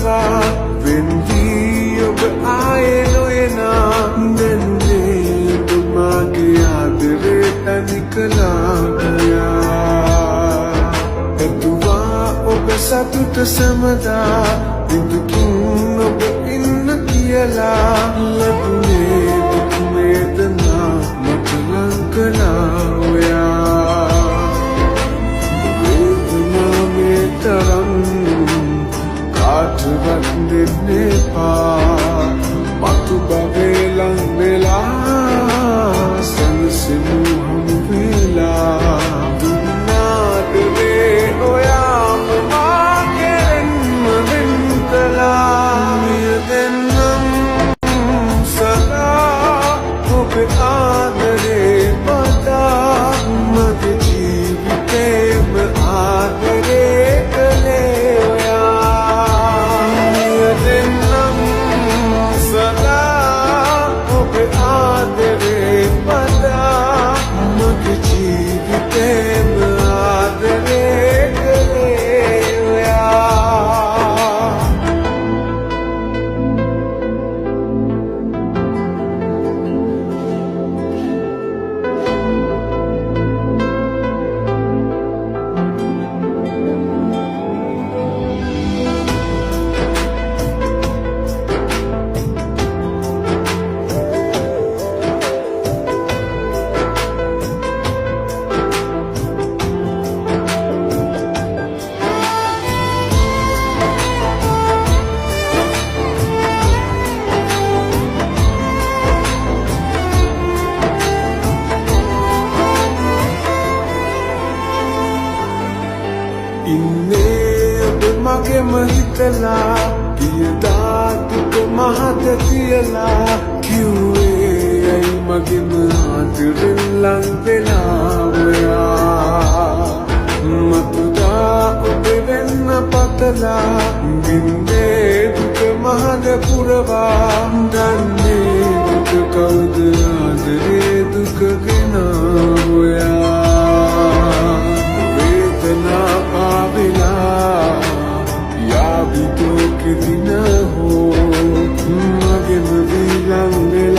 පුරවා වෙන්දී ඔබ ආයේ නොයනා දැන්නේ තුමාගේ ආදරේ තනිකලා ගියා එතුවා ඔබ සතුට සමදා විදුකින් ඔබ ඉන්න කියලා ලැබුණේ දුක් වේදනා මට ලං කළා ඔයා වේදනා මේ තරම් කාටවත් දෙන්නේ එපා මතු බවේ ලං වෙලා සනසිමු හමු වෙලා දුන්නාට වේ ඔයාම මාගෙන්ම වෙන් කළා මිය දෙන්නම් සදා ඔබේ ආදරේ පතා මගේ ජීවිතේම ආදරේ කළේ ඔයා මිය දෙන්නම් සදා ඔබේ ආදරේ පතා මගේ ජීවිතේම ආදරේ කළේ ඔයා ඉන්නේ ඔබ මගෙම හිතලා ගියදා දුක මහත තියලා කිව්වේ ඇයි මගෙම ආදරෙන් ලං වෙලා ඔයා මතුදා ඔබේ වෙන්න පතලා බින්දේ දුක මහද පුරවා දන්නේ දුක කවුද ආදරේ දුක ගෙනා ඔයා वेदना पाविला या भी तो कितना हो मगे मदी लंगला